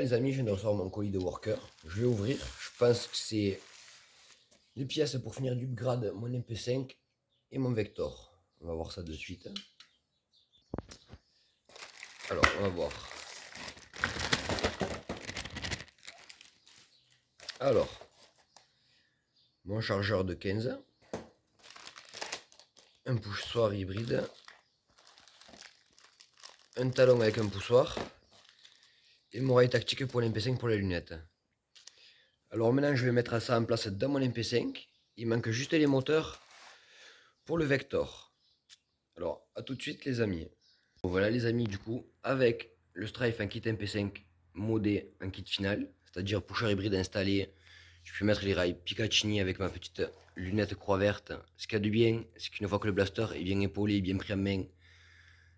les amis, je viens de recevoir mon colis de worker. Je vais ouvrir. Je pense que c'est les pièces pour finir d'upgrade mon MP5 et mon Vector. On va voir ça de suite. Alors, on va voir. Alors, mon chargeur de 15, un poussoir hybride, un talon avec un poussoir et mon rail tactique pour l'MP5 pour les lunettes. Alors maintenant, je vais mettre ça en place dans mon MP5. Il manque juste les moteurs pour le Vector. Alors, à tout de suite les amis. Bon, voilà les amis, du coup, avec le Strife en kit MP5 modé en kit final, c'est-à-dire pusher hybride installé, je peux mettre les rails Picatinny avec ma petite lunette croix verte. Ce qu'il y a de bien, c'est qu'une fois que le blaster est bien épaulé, bien pris en main,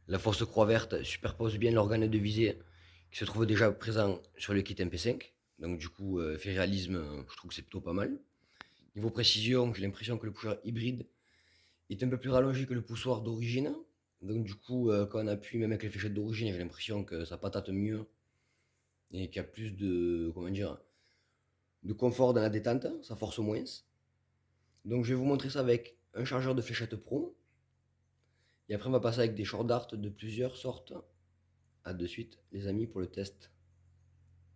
la force croix verte superpose bien l'organe de visée qui se trouve déjà présent sur le kit MP5. Donc du coup, fait réalisme, je trouve que c'est plutôt pas mal. Niveau précision, j'ai l'impression que le pusher hybride est un peu plus rallongé que le poussoir d'origine. Donc du coup, quand on appuie, même avec les fléchettes d'origine, j'ai l'impression que ça patate mieux et qu'il y a plus de, comment dire, de confort dans la détente, ça force moins. Donc je vais vous montrer ça avec un chargeur de fléchettes pro. Et après on va passer avec des short darts de plusieurs sortes. A de suite les amis pour le test.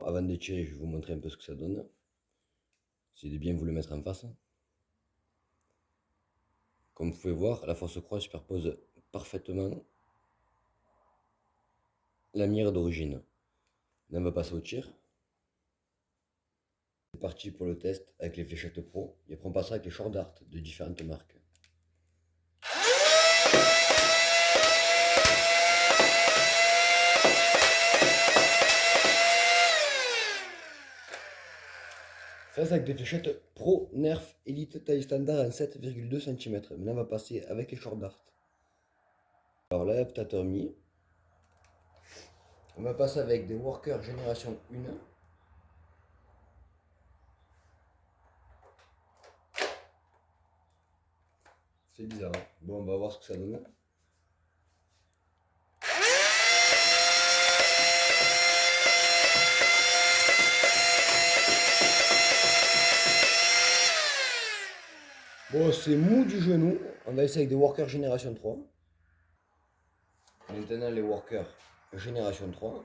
Avant de tirer, je vais vous montrer un peu ce que ça donne. Essayez de bien vous le mettre en face. Comme vous pouvez voir, la force croix superpose parfaitement la mire d'origine. Là on va passer au tir. C'est parti pour le test avec les fléchettes pro. Et après on passera avec les short darts de différentes marques. Ça c'est avec des fléchettes Pro Nerf Elite taille standard en 7,2 cm. Maintenant on va passer avec les short darts. Alors là, l'adaptateur mis. On va passer avec des workers génération 1. C'est bizarre. Hein. Bon, on va voir ce que ça donne. Bon, c'est mou du genou. On va essayer avec des workers génération 3. Maintenant, les workers génération 3.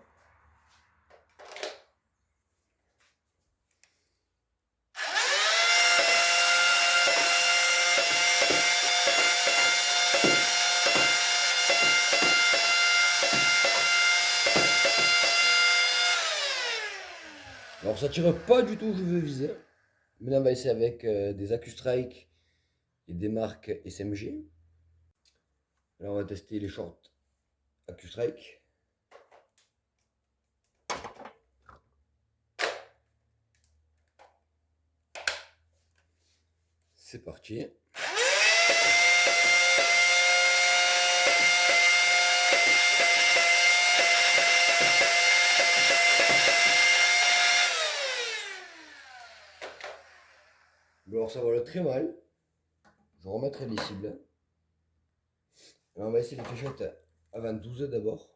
Alors, ça tire pas du tout où je veux viser. Maintenant, on va essayer avec des AccuStrike et des marques SMG. Là, on va tester les shorts AccuStrike. C'est parti. Bon, alors ça vole très mal. Je remettrai les cibles. Alors, on va essayer les fléchettes avant 12 d'abord.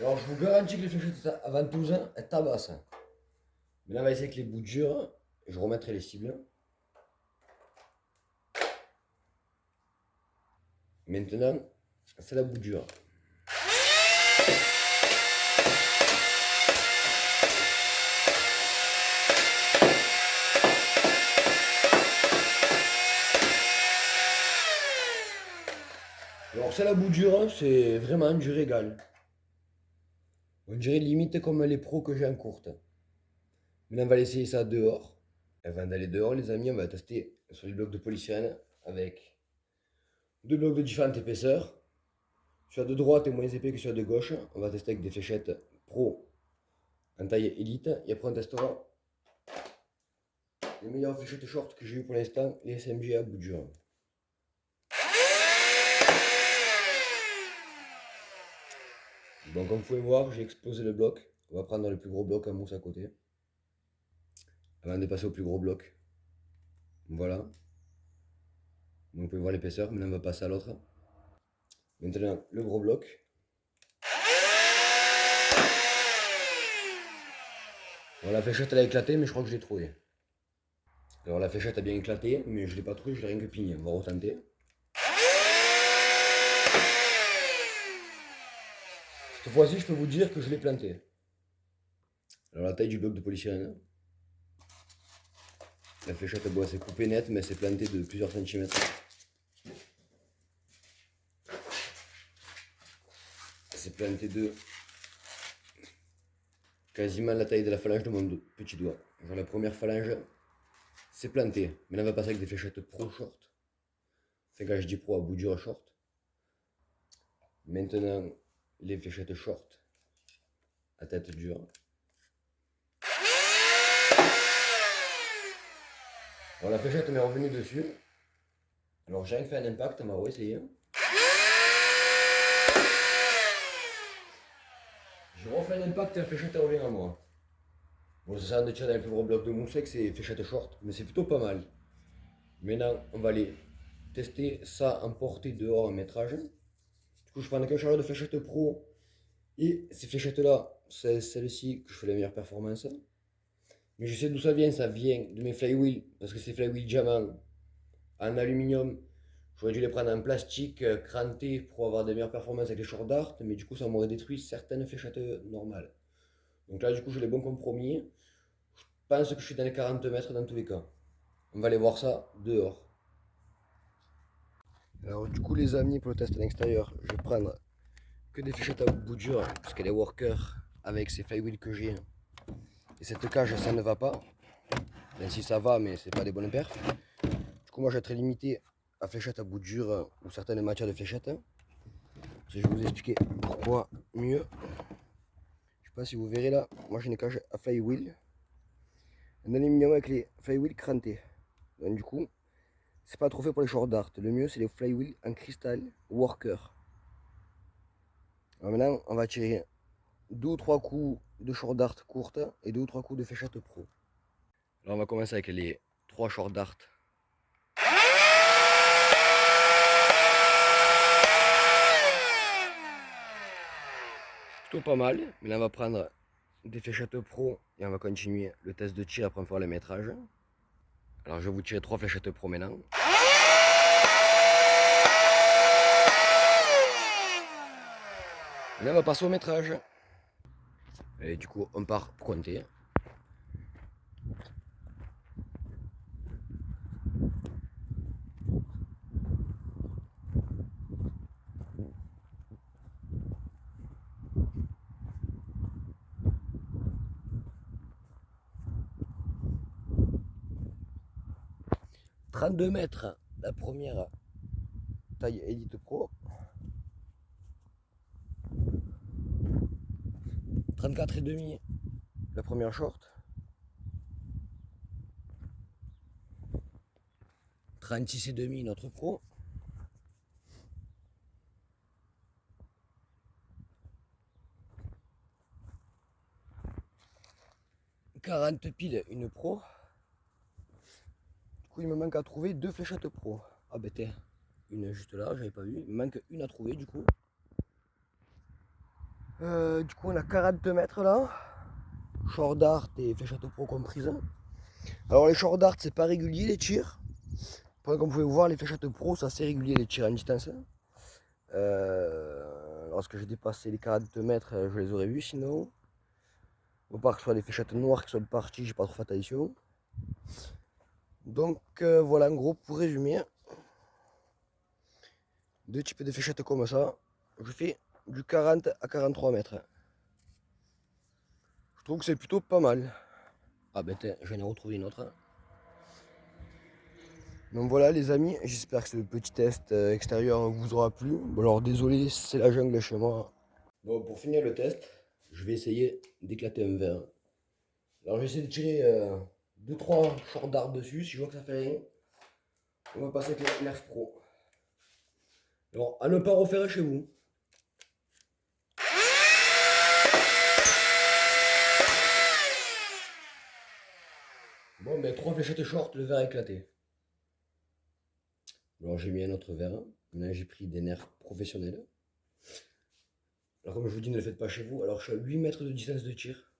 Alors je vous garantis que les fléchettes avant 12 elles tabassent. Mais là on va essayer avec les bouts durs. Et je remettrai les cibles. Maintenant, c'est la bout dure. Alors c'est la bout dure, c'est vraiment du régal. On dirait limite comme les pros que j'ai en courte. Maintenant on va essayer ça dehors. Avant d'aller dehors les amis, on va tester sur les blocs de polystyrène avec deux blocs de différentes épaisseurs. Celui de droite est moins épais que celui de gauche. On va tester avec des fléchettes pro en taille élite. Et après on testera les meilleures fléchettes short que j'ai eu pour l'instant, les SMG à bout dur. Bon, comme vous pouvez voir, j'ai explosé le bloc. On va prendre le plus gros bloc à mousse à côté. Avant de passer au plus gros bloc. Voilà. Donc vous pouvez voir l'épaisseur. Maintenant on va passer à l'autre. Maintenant le gros bloc. Alors la fléchette elle a éclaté mais je crois que je l'ai trouvé. Alors la fléchette a bien éclaté mais je l'ai pas trouvé, je l'ai rien que pigné. On va retenter. Cette fois-ci je peux vous dire que je l'ai planté. Alors la taille du bloc de polystyrène. La fléchette bon, s'est coupée net mais elle s'est plantée de plusieurs centimètres. Elle s'est plantée de quasiment la taille de la phalange de mon petit doigt. Genre la première phalange, c'est planté. Maintenant, on va passer avec des fléchettes pro short. Enfin, quand je dis pro, à bout dur short. Maintenant, les fléchettes short à tête dure. Alors, la fléchette m'est revenue dessus. Alors, j'ai fait un impact, on va réessayer. Je refais un impact et la fléchette revient à moi. Bon, ça sert de tirer dans le plus gros bloc de mousse que c'est fléchette short, mais c'est plutôt pas mal. Maintenant, on va aller tester ça en portée dehors en métrage. Du coup, je prends un chargeur de fléchette pro. Et ces fléchettes-là, c'est celle-ci que je fais la meilleure performance. Mais je sais d'où ça vient de mes flywheels. Parce que ces flywheels diamant en aluminium, j'aurais dû les prendre en plastique cranté pour avoir des meilleures performances avec les short dart. Mais du coup, ça m'aurait détruit certaines fléchettes normales. Donc là, du coup, j'ai les bons compromis. Je pense que je suis dans les 40 mètres dans tous les cas. On va aller voir ça dehors. Alors du coup les amis, pour le test à l'extérieur, je vais prendre que des fléchettes à bout dur, parce que les workers avec ces flywheels que j'ai, et cette cage ça ne va pas. Même si ça va, mais c'est pas des bonnes perfs. Du coup moi je vais être limité à fléchettes à bout dur ou certaines matières de fléchettes. Je vais vous expliquer pourquoi mieux. Je sais pas si vous verrez là, moi j'ai une cage à flywheel, un aluminium avec les flywheels crantés. Donc du coup, c'est pas trop fait pour les short dart. Le mieux c'est les flywheels en cristal worker. Alors maintenant, on va tirer 2 ou 3 coups de short dart courte et 2 ou 3 coups de fléchette pro. Alors on va commencer avec les 3 short dart. Plutôt pas mal, mais là on va prendre des fléchettes pro et on va continuer le test de tir après on fera le métrage. Alors je vais vous tirer 3 fléchettes pro maintenant. Et là on va passer au métrage. Et du coup on part pour compter. « 32 mètres, la première taille Elite Pro. 34,5 la première short. 36,5 notre pro. 40 piles une pro. Du coup, il me manque à trouver 2 fléchettes pro. Ah ben t'es, une juste là, j'avais pas vu. Il me manque une à trouver du coup. Du coup, on a 42 mètres là. Short dart et fléchettes pro comprises. Alors les short dart, c'est pas régulier les tirs. Comme vous pouvez voir, les fléchettes pro, c'est assez régulier les tirs en distance. Lorsque j'ai dépassé les 42 mètres, je les aurais vus sinon. Faut pas que ce soit des fléchettes noires qui soient parties, j'ai pas trop fait attention. Donc voilà en gros pour résumer. 2 types de fléchettes comme ça. Je fais du 40 à 43 mètres. Je trouve que c'est plutôt pas mal. Ah ben j'en ai retrouvé une autre. Donc voilà les amis, j'espère que ce petit test extérieur vous aura plu. Bon alors désolé, c'est la jungle chez moi. Bon pour finir le test, je vais essayer d'éclater un verre. Alors je vais essayer de tirer 2-3 short darts dessus, si je vois que ça fait rien. On va passer avec l'Air Pro. Alors à ne pas refaire chez vous. ben, 3 fléchettes short, le verre éclaté. Alors j'ai mis un autre verre. Maintenant j'ai pris des nerfs professionnels. Alors comme je vous dis, ne le faites pas chez vous. Alors je suis à 8 mètres de distance de tir.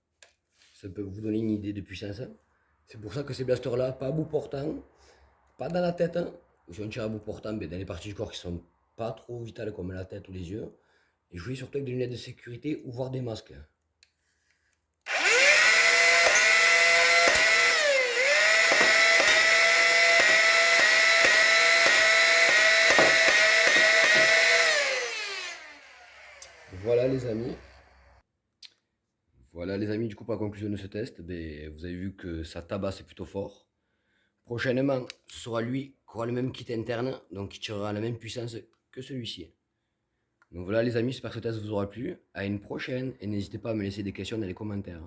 Ça peut vous donner une idée de puissance. C'est pour ça que ces blasters là, pas à bout portant, pas dans la tête. Si on tire à bout portant, ben, dans les parties du corps qui sont pas trop vitales comme la tête ou les yeux. Et jouez surtout avec des lunettes de sécurité ou voire des masques. Voilà les amis. Voilà les amis, du coup pour la conclusion de ce test, ben, vous avez vu que ça tabasse plutôt fort. Prochainement, ce sera lui qui aura le même kit interne, donc qui tirera la même puissance que celui-ci. Donc voilà les amis, j'espère que ce test vous aura plu. À une prochaine et n'hésitez pas à me laisser des questions dans les commentaires.